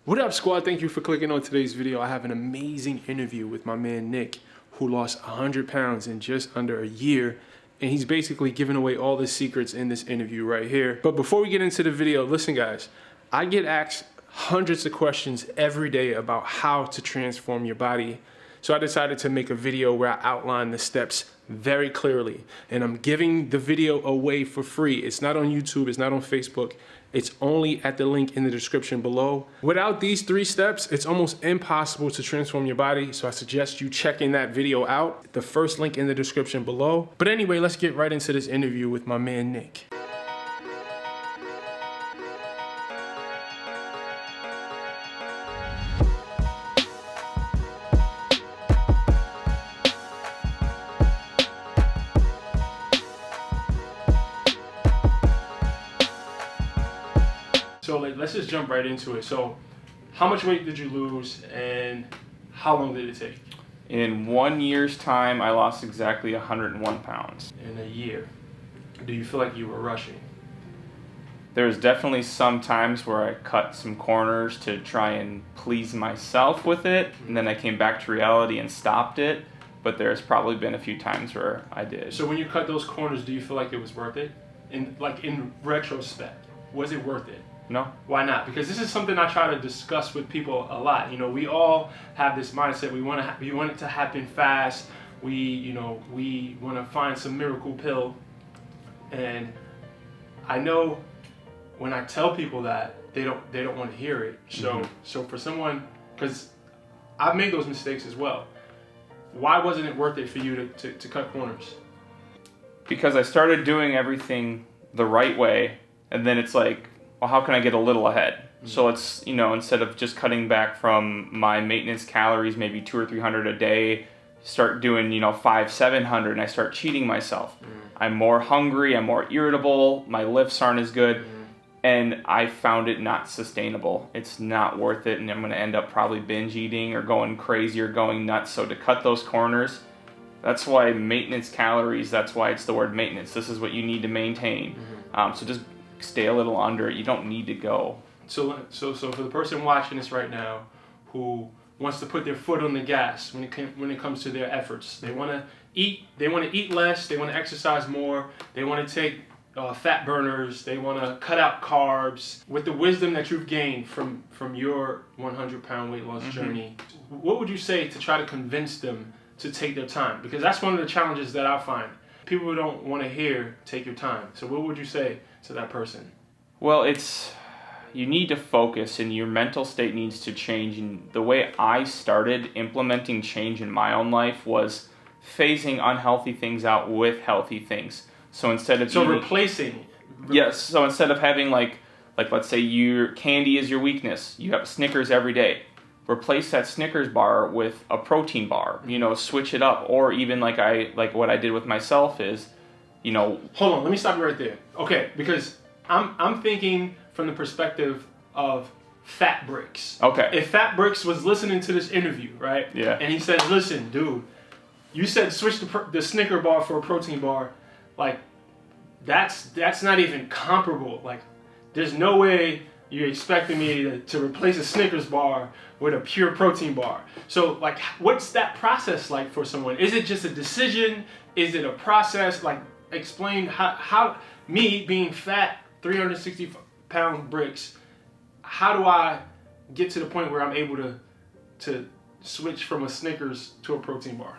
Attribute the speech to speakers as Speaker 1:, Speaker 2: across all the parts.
Speaker 1: What up, squad? Thank you for clicking on today's video. I have an amazing interview with my man Nick, who lost 100 pounds in just under a year. And he's basically giving away all the secrets in this interview right here. But before we get into the video, listen guys, I get asked hundreds of questions every day about how to transform your body. So I decided to make a video where I outline the steps very clearly. And I'm giving the video away for free. It's not on YouTube, it's not on Facebook. It's only at the link in the description below. Without these 3 steps, it's almost impossible to transform your body. So I suggest you checking that video out. The first link in the description below. But anyway, let's get right into this interview with my man Nick. So let's just jump right into it. So how much weight did you lose and how long did it take?
Speaker 2: In 1 year's time, I lost exactly 101 pounds.
Speaker 1: In a year. Do you feel like you were rushing?
Speaker 2: There's definitely some times where I cut some corners to try and please myself with it, and then I came back to reality and stopped it, but there's probably been a few times where I did.
Speaker 1: So when you cut those corners, do you feel like it was worth it? In retrospect, was it worth it?
Speaker 2: No.
Speaker 1: Why not? Because this is something I try to discuss with people a lot. You know, we all have this mindset. We want it to happen fast. We want to find some miracle pill. And I know when I tell people that, they don't want to hear it. So for someone, because I've made those mistakes as well. Why wasn't it worth it for you to cut corners?
Speaker 2: Because I started doing everything the right way, and then it's like, well, how can I get a little ahead? So it's, instead of just cutting back from my maintenance calories, maybe 200 or 300 a day, start doing, 500, 700, and I start cheating myself. I'm more hungry, I'm more irritable, my lifts aren't as good, and I found it not sustainable. It's not worth it, and I'm gonna end up probably binge eating or going crazy or going nuts. So to cut those corners, that's why maintenance calories, that's why it's the word maintenance. This is what you need to maintain. So just stay a little under it. You don't need to go. So for the person watching this right now who wants to put their foot on the gas when it comes to their efforts, they want to eat less, they want to exercise more, they want to take fat burners, they want to cut out carbs. With the wisdom that you've gained from your 100-pound weight loss journey, what would you say to try to convince them to take their time? Because that's one of the challenges that I find. People who don't want to hear, take your time. So what would you say to that person? Well, you need to focus, and your mental state needs to change. And the way I started implementing change in my own life was phasing unhealthy things out with healthy things. So instead of
Speaker 1: replacing.
Speaker 2: Yes. So instead of having like let's say your candy is your weakness, you have a Snickers every day. Replace that Snickers bar with a protein bar. Switch it up, or even like what I did with myself is, Hold
Speaker 1: on, let me stop you right there. Okay, because I'm thinking from the perspective of Fat Brix.
Speaker 2: Okay.
Speaker 1: If Fat Brix was listening to this interview, right?
Speaker 2: Yeah.
Speaker 1: And he says, "Listen, dude, you said switch the Snicker bar for a protein bar. Like, that's not even comparable. Like, there's no way you're expecting me to replace a Snickers bar with a pure protein bar." So, like, what's that process like for someone? Is it just a decision? Is it a process? Like, explain how me being fat, 360-pound Brix, how do I get to the point where I'm able to switch from a Snickers to a protein bar?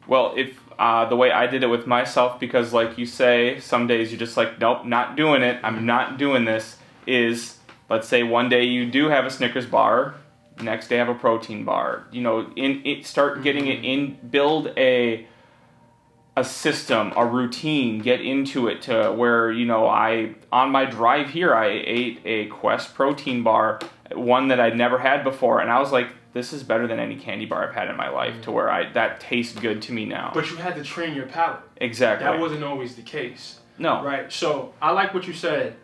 Speaker 2: Well, if the way I did it with myself, because like you say, some days you're just like, nope, not doing it. I'm not doing this. Is, let's say one day you do have a Snickers bar, next day have a protein bar. Start getting it in, build a system, a routine, get into it to where, on my drive here, I ate a Quest protein bar, one that I'd never had before, and I was like, this is better than any candy bar I've had in my life, to where that tastes good to me now.
Speaker 1: But you had to train your palate.
Speaker 2: Exactly.
Speaker 1: That wasn't always the case.
Speaker 2: No.
Speaker 1: Right, so I like what you said.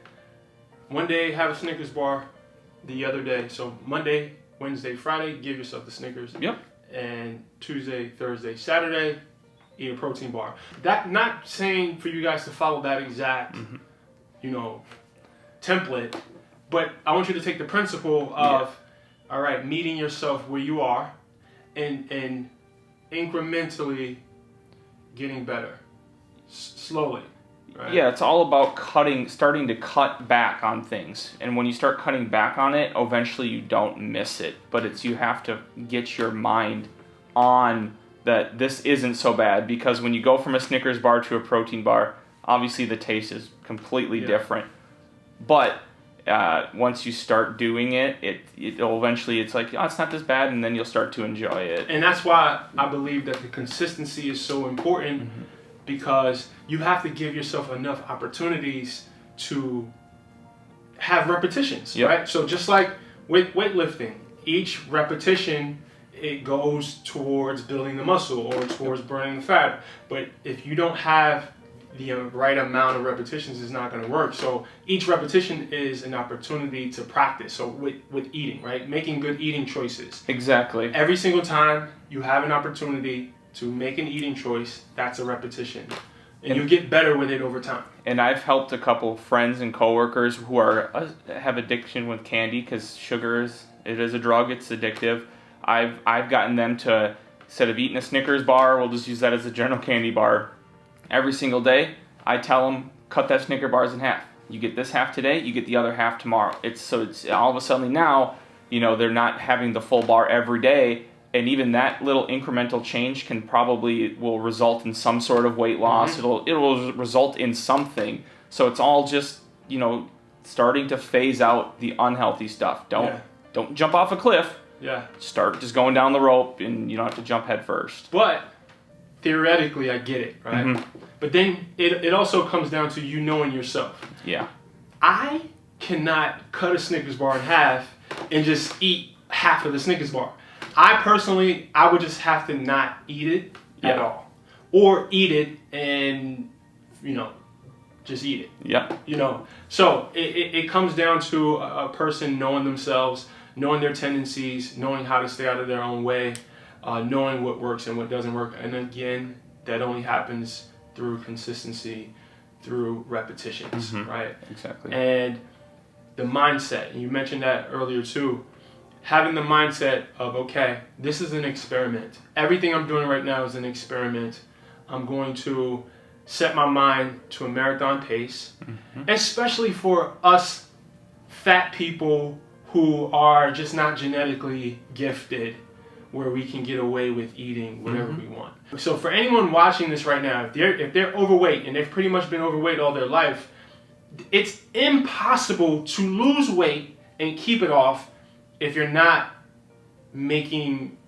Speaker 1: One day have a Snickers bar, the other day, so Monday, Wednesday, Friday, give yourself the Snickers.
Speaker 2: Yep.
Speaker 1: And Tuesday, Thursday, Saturday, eat a protein bar. That, not saying for you guys to follow that exact, template, but I want you to take the principle of all right, meeting yourself where you are and incrementally getting better, slowly. Right?
Speaker 2: Yeah, it's all about starting to cut back on things. And when you start cutting back on it, eventually you don't miss it. But you have to get your mind on that this isn't so bad, because when you go from a Snickers bar to a protein bar, obviously the taste is completely different. But once you start doing it, it'll eventually, it's like, oh, it's not this bad, and then you'll start to enjoy it.
Speaker 1: And that's why I believe that the consistency is so important, because you have to give yourself enough opportunities to have repetitions, right? So just like with weightlifting, each repetition, it goes towards building the muscle or towards burning the fat. But if you don't have the right amount of repetitions, it's not going to work. So each repetition is an opportunity to practice. So with eating, right? Making good eating choices.
Speaker 2: Exactly.
Speaker 1: Every single time you have an opportunity to make an eating choice, that's a repetition. And you get better with it over time.
Speaker 2: And I've helped a couple friends and coworkers who have addiction with candy, because sugar is a drug. It's addictive. I've gotten them to, instead of eating a Snickers bar, we'll just use that as a general candy bar. Every single day, I tell them, cut that Snicker bars in half. You get this half today, you get the other half tomorrow. It's all of a sudden now, they're not having the full bar every day. And even that little incremental change will result in some sort of weight loss. It will result in something. So it's all just, starting to phase out the unhealthy stuff. Don't jump off a cliff.
Speaker 1: Yeah.
Speaker 2: Start just going down the rope, and you don't have to jump head first.
Speaker 1: But theoretically, I get it, right? But then it also comes down to you knowing yourself.
Speaker 2: Yeah.
Speaker 1: I cannot cut a Snickers bar in half and just eat half of the Snickers bar. I would just have to not eat it at all. Or eat it and, just eat it.
Speaker 2: Yeah.
Speaker 1: So it comes down to a person knowing themselves, knowing their tendencies, knowing how to stay out of their own way, knowing what works and what doesn't work. And again, that only happens through consistency, through repetitions, right?
Speaker 2: Exactly.
Speaker 1: And the mindset, and you mentioned that earlier too, having the mindset of, okay, this is an experiment. Everything I'm doing right now is an experiment. I'm going to set my mind to a marathon pace, especially for us fat people who are just not genetically gifted, where we can get away with eating whatever we want. So for anyone watching this right now, if they're overweight, and they've pretty much been overweight all their life, it's impossible to lose weight and keep it off if you're not making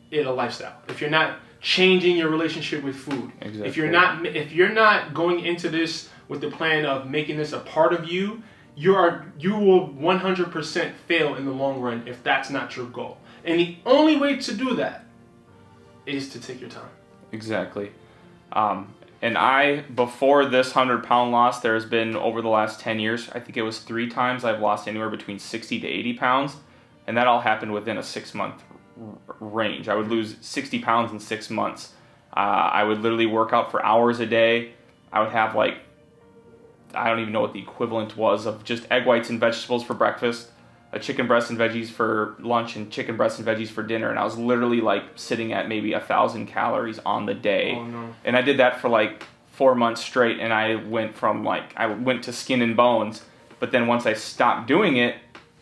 Speaker 1: it a lifestyle. If you're not changing your relationship with food.
Speaker 2: Exactly.
Speaker 1: If you're not going into this with the plan of making this a part of you, you will 100% fail in the long run if that's not your goal. And the only way to do that is to take your time.
Speaker 2: Exactly. And before this 100-pound loss, there's been, over the last 10 years, I think it was 3 times I've lost anywhere between 60 to 80 pounds. And that all happened within a 6-month range. I would lose 60 pounds in 6 months. I would literally work out for hours a day. I would have I don't even know what the equivalent was of just egg whites and vegetables for breakfast, a chicken breast and veggies for lunch, and chicken breast and veggies for dinner. And I was literally sitting at maybe 1,000 calories on the day.
Speaker 1: Oh, no.
Speaker 2: And I did that for 4 months straight. And I went to skin and bones. But then once I stopped doing it,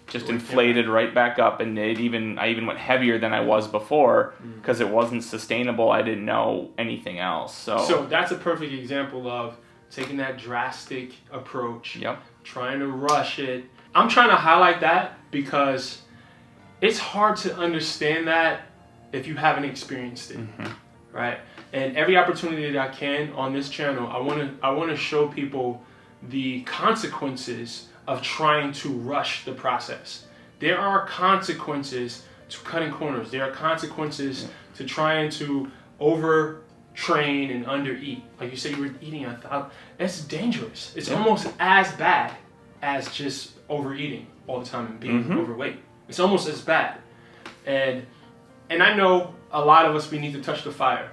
Speaker 2: just inflated right back up, and I even went heavier than I was before, because it wasn't sustainable. I didn't know anything else. So
Speaker 1: that's a perfect example of taking that drastic approach.
Speaker 2: Yep.
Speaker 1: Trying to rush it. I'm trying to highlight that because it's hard to understand that if you haven't experienced it, right? And every opportunity that I can on this channel, I want to show people the consequences of trying to rush the process. There are consequences to cutting corners. There are consequences to trying to overtrain and undereat. Like you said, you were eating 1,000. That's dangerous. It's almost as bad as just overeating all the time and being overweight. It's almost as bad. And I know a lot of us, we need to touch the fire,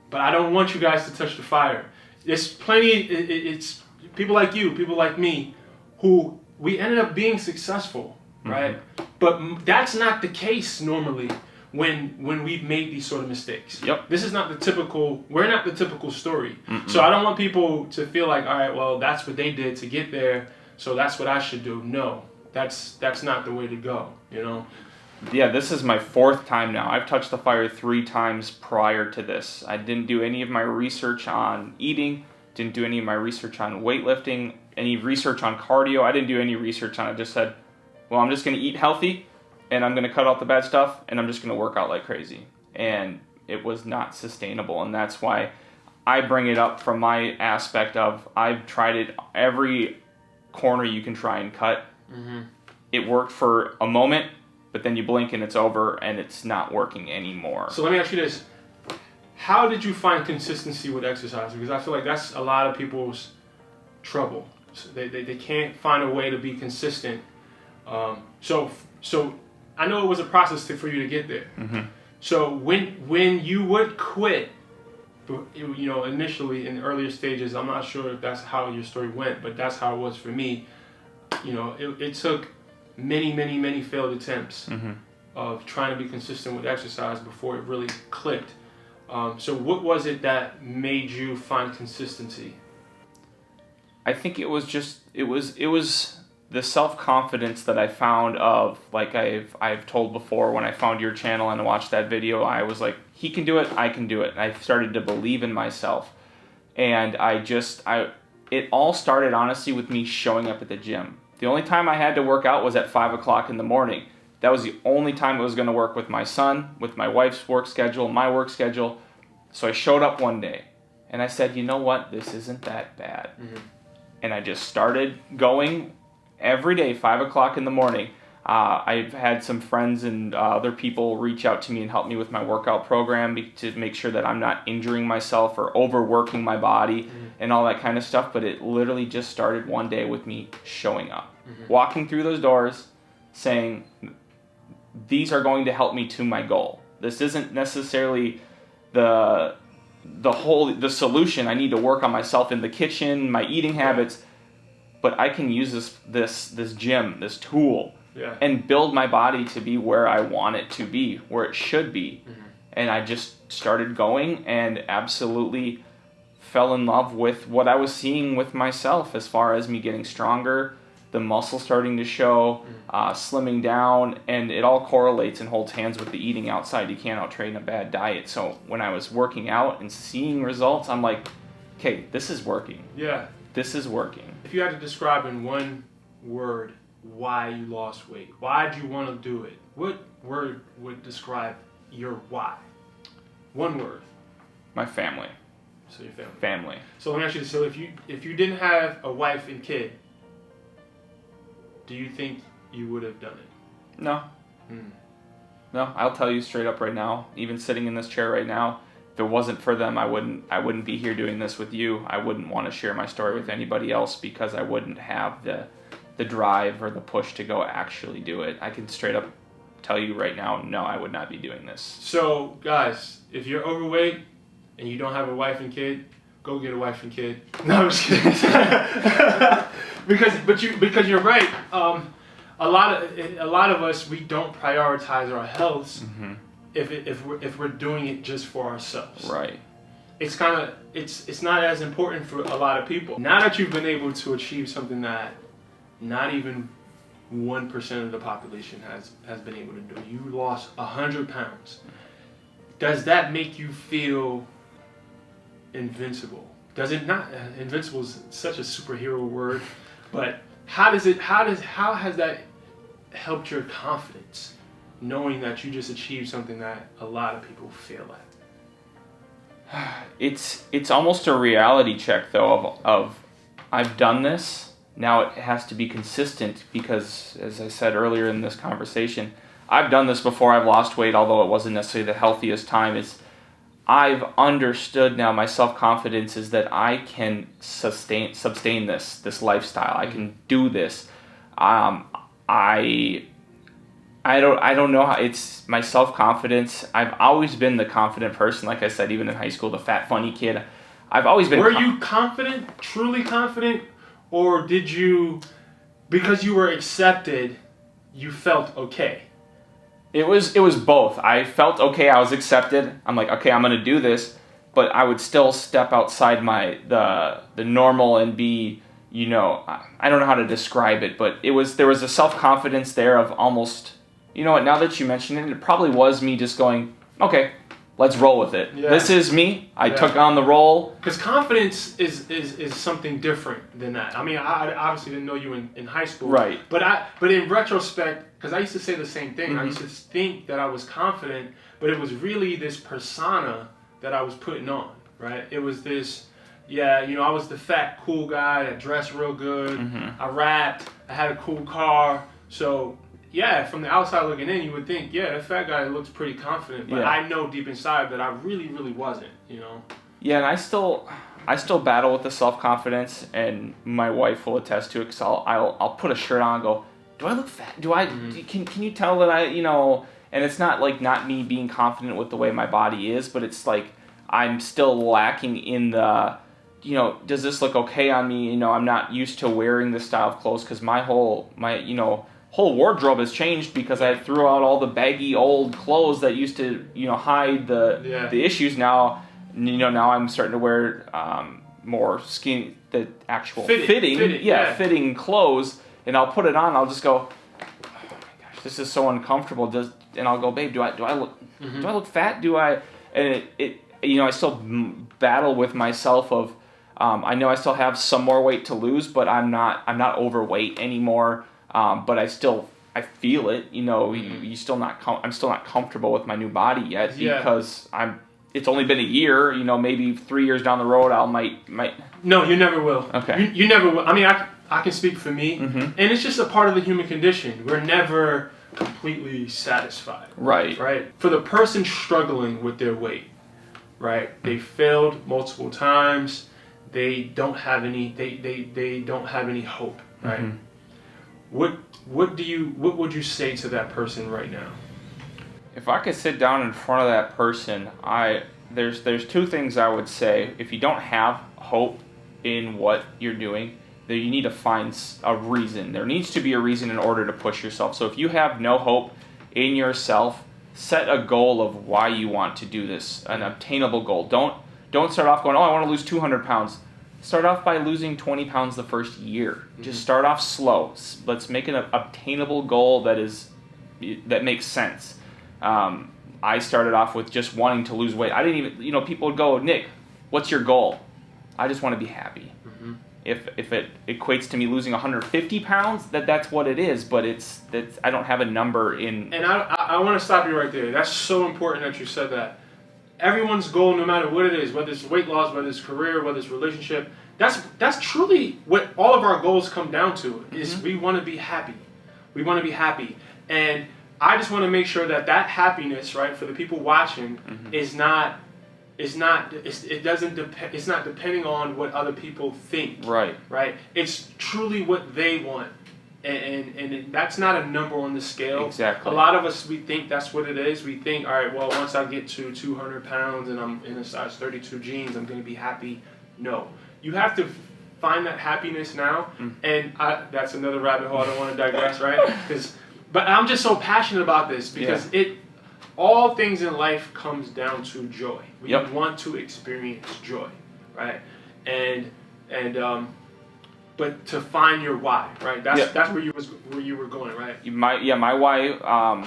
Speaker 1: but I don't want you guys to touch the fire. There's it's people like you, people like me, who we ended up being successful right? But that's not the case normally when we've made these sort of mistakes.
Speaker 2: Yep.
Speaker 1: This is not the typical. We're not the typical story. So I don't want people to feel like, all right, well, that's what they did to get there, so that's what I should do. No, that's not the way to go. You know.
Speaker 2: Yeah, this is my 4th time now. I've touched the fire 3 times prior to this. I didn't do any of my research on eating, didn't do any of my research on weightlifting, any research on cardio. I didn't do any research on it. I just said, well, I'm just going to eat healthy, and I'm going to cut out the bad stuff, and I'm just going to work out like crazy. And it was not sustainable, and that's why I bring it up from my aspect of I've tried it every corner you can try and cut. It worked for a moment, but then you blink and it's over and it's not working anymore.
Speaker 1: So let me ask you this. How did you find consistency with exercise? Because I feel like that's a lot of people's trouble. So they can't find a way to be consistent. So I know it was a process for you to get there. So when you would quit, you know, initially in earlier stages, I'm not sure if that's how your story went, but that's how it was for me. You know, it took many failed attempts of trying to be consistent with exercise before it really clicked. So what was it that made you find consistency?
Speaker 2: I think it was the self-confidence that I found of, like I've told before, when I found your channel and watched that video, I was like, he can do it, I can do it. And I started to believe in myself. And it all started honestly with me showing up at the gym. The only time I had to work out was at 5 o'clock in the morning. That was the only time it was going to work with my son, with my wife's work schedule, my work schedule. So I showed up one day and I said, you know what, this isn't that bad. And I just started going every day, 5 o'clock in the morning. I've had some friends and other people reach out to me and help me with my workout program to make sure that I'm not injuring myself or overworking my body and all that kind of stuff. But it literally just started one day with me showing up, walking through those doors, saying, these are going to help me to my goal. This isn't necessarily the solution. I need to work on myself in the kitchen, my eating habits, but I can use this gym, this tool, and build my body to be where I want it to be, where it should be. And I just started going and absolutely fell in love with what I was seeing with myself as far as me getting stronger, the muscle starting to show, slimming down, and it all correlates and holds hands with the eating outside. You can't out-train a bad diet. So when I was working out and seeing results, I'm like, okay, this is working.
Speaker 1: Yeah.
Speaker 2: This is working.
Speaker 1: If you had to describe in one word why you lost weight, why did you want to do it? What word would describe your why? One word.
Speaker 2: My family.
Speaker 1: So your family.
Speaker 2: Family.
Speaker 1: So let me ask you this. So if you didn't have a wife and kid, do you think you would have done it?
Speaker 2: No. No, I'll tell you straight up right now, even sitting in this chair right now, if it wasn't for them, I wouldn't be here doing this with you. I wouldn't want to share my story with anybody else because I wouldn't have the drive or the push to go actually do it. I can straight up tell you right now, no, I would not be doing this.
Speaker 1: So guys, if you're overweight and you don't have a wife and kid, go get a wife and kid. No, I'm just kidding. because you're right. A lot of us, we don't prioritize our health if we're doing it just for ourselves.
Speaker 2: Right.
Speaker 1: It's not as important for a lot of people. Now that you've been able to achieve something that not even 1% of the population has been able to do, you lost 100 pounds. Does that make you feel invincible? Does it not? Invincible is such a superhero word, but how has that helped your confidence, knowing that you just achieved something that a lot of people fail at?
Speaker 2: It's almost a reality check though of I've done this. Now it has to be consistent because, as I said earlier in this conversation, I've done this before. I've lost weight, although it wasn't necessarily the healthiest time. I've understood now, my self-confidence is that I can sustain this lifestyle. I can do this. I don't know how, it's my self-confidence. I've always been the confident person, like I said, even in high school, the fat funny kid. I've always been.
Speaker 1: Were you confident, truly confident, or did you, because you were accepted, you felt okay?
Speaker 2: It was both. I felt okay. I was accepted. I'm like, okay, I'm gonna do this, but I would still step outside the normal and be, I don't know how to describe it, but there was a self-confidence there of almost, you know what? Now that you mention it, it probably was me just going, okay, let's roll with it.
Speaker 1: Yeah.
Speaker 2: This is me. I took on the role.
Speaker 1: Because confidence is something different than that. I mean, I obviously didn't know you in high school.
Speaker 2: Right.
Speaker 1: But in retrospect, because I used to say the same thing.
Speaker 2: Mm-hmm.
Speaker 1: I used to think that I was confident, but it was really this persona that I was putting on, right? It was this, I was the fat, cool guy that dressed real good.
Speaker 2: Mm-hmm.
Speaker 1: I rapped. I had a cool car. So, yeah, from the outside looking in, you would think, that fat guy looks pretty confident. But I know deep inside that I really, really wasn't,
Speaker 2: Yeah, and I still battle with the self-confidence, and my wife will attest to it, because I'll put a shirt on and go, do I look fat? Can you tell that and it's not like not me being confident with the way my body is, but it's like I'm still lacking in the, does this look okay on me? I'm not used to wearing this style of clothes, because my whole wardrobe has changed, because I threw out all the baggy old clothes that used to, hide the issues. Now, now I'm starting to wear more the actual fitting clotting clothes, and I'll put it on. I'll just go, oh my gosh, this is so uncomfortable. And I'll go, babe, do I look fat? Do I? And I still battle with myself of, I know I still have some more weight to lose, but I'm not overweight anymore. But I feel it. I'm still not comfortable with my new body yet, because it's only been a year. Maybe 3 years down the road, might.
Speaker 1: No, you never will.
Speaker 2: Okay.
Speaker 1: You never will. I mean, I can speak for me, and it's just a part of the human condition. We're never completely satisfied.
Speaker 2: Right.
Speaker 1: Right. For the person struggling with their weight, right? They failed multiple times. They don't have any. They don't have any hope. Right. Mm-hmm. What would you say to that person right now?
Speaker 2: If I could sit down in front of that person, there's two things I would say. If you don't have hope in what you're doing, then you need to find a reason. There needs to be a reason in order to push yourself. So if you have no hope in yourself, set a goal of why you want to do this, an obtainable goal. Don't start off going, I want to lose 200 pounds. Start off by losing 20 pounds the first year. Mm-hmm. Just start off slow. Let's make an obtainable goal that makes sense. I started off with just wanting to lose weight. I didn't even, people would go, Nick, what's your goal? I just want to be happy. Mm-hmm. If it equates to me losing 150 pounds, that's what it is. But I don't have a number in.
Speaker 1: And I want to stop you right there. That's so important that you said that. Everyone's goal, no matter what it is, whether it's weight loss, whether it's career, whether it's relationship, that's truly what all of our goals come down to, is we want to be happy. We want to be happy. And I just want to make sure that happiness, right, for the people watching, is not depending on what other people think.
Speaker 2: Right.
Speaker 1: Right? It's truly what they want. And that's not a number on the scale.
Speaker 2: Exactly.
Speaker 1: A lot of us, we think that's what it is. We think, all right, well, once I get to 200 pounds and I'm in a size 32 jeans, I'm going to be happy. No. You have to find that happiness now. And that's another rabbit hole. I don't want to digress, right? But I'm just so passionate about this because all things in life comes down to joy. We want to experience joy, right? But to find your why, right? That's where you were going, right?
Speaker 2: My why.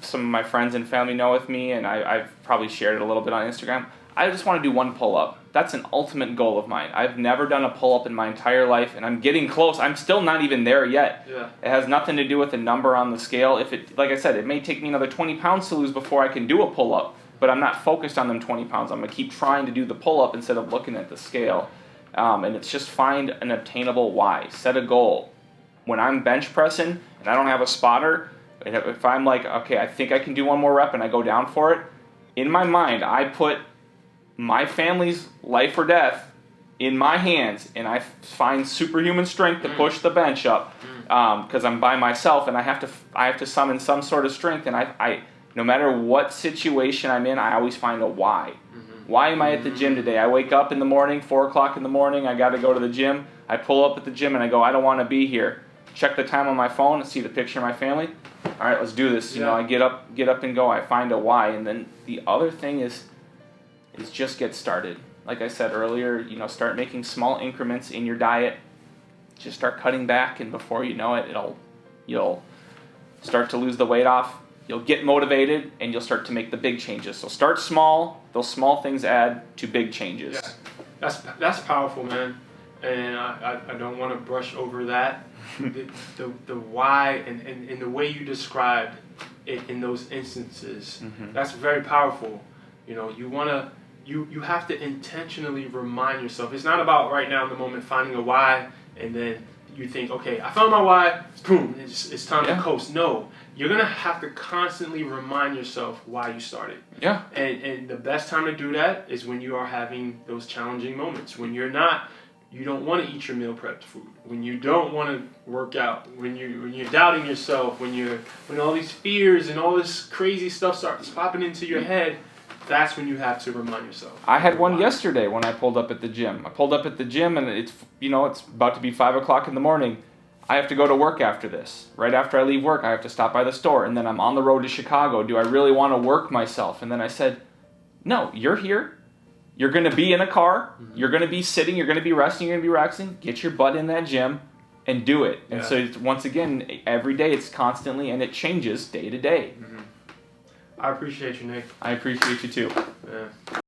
Speaker 2: Some of my friends and family know with me, and I've probably shared it a little bit on Instagram. I just want to do one pull-up. That's an ultimate goal of mine. I've never done a pull-up in my entire life, and I'm getting close. I'm still not even there yet. Yeah. It has nothing to do with the number on the scale. Like I said, it may take me another 20 pounds to lose before I can do a pull-up, but I'm not focused on them 20 pounds. I'm going to keep trying to do the pull-up instead of looking at the scale. And it's just find an obtainable why. Set a goal. When I'm bench pressing and I don't have a spotter, if I'm like, okay, I think I can do one more rep and I go down for it, in my mind, I put my family's life or death in my hands, and I find superhuman strength to push the bench up because I'm by myself, and I have to summon some sort of strength, and I no matter what situation I'm in, I always find a why. Why am I at the gym today? I wake up in the morning, 4 o'clock in the morning, I got to go to the gym. I pull up at the gym and I go, I don't want to be here. check the time on my phone, see the picture of my family. All right, let's do this. You know, I get up and go. I find a why, and then the other thing is just get started. Like I said earlier, you know, start making small increments in your diet. Just start cutting back, and before you know it, you'll start to lose the weight off. You'll get motivated, and you'll start to make the big changes. So start small. Those small things add to big changes.
Speaker 1: Yeah. That's powerful, man. And I don't want to brush over that. the why and the way you described it in those instances, that's very powerful. You know, you have to intentionally remind yourself. It's not about right now in the moment finding a why and then you think, okay, I found my why, boom, it's time to coast. No, you're going to have to constantly remind yourself why you started.
Speaker 2: Yeah.
Speaker 1: And the best time to do that is when you are having those challenging moments, when you don't want to eat your meal prepped food, when you don't want to work out, when you're doubting yourself, when all these fears and all this crazy stuff starts popping into your head. That's when you have to remind yourself.
Speaker 2: I had one yesterday when I pulled up at the gym. And it's about to be 5 o'clock in the morning. I have to go to work after this. Right after I leave work, I have to stop by the store, and then I'm on the road to Chicago. Do I really want to work myself? And then I said, no, you're here. You're going to be in a car. You're going to be sitting. You're going to be resting. You're going to be relaxing. Get your butt in that gym and do it. And so it's, once again, every day it's constantly, and it changes day to day.
Speaker 1: I appreciate you, Nick.
Speaker 2: I appreciate you too.
Speaker 1: Yeah.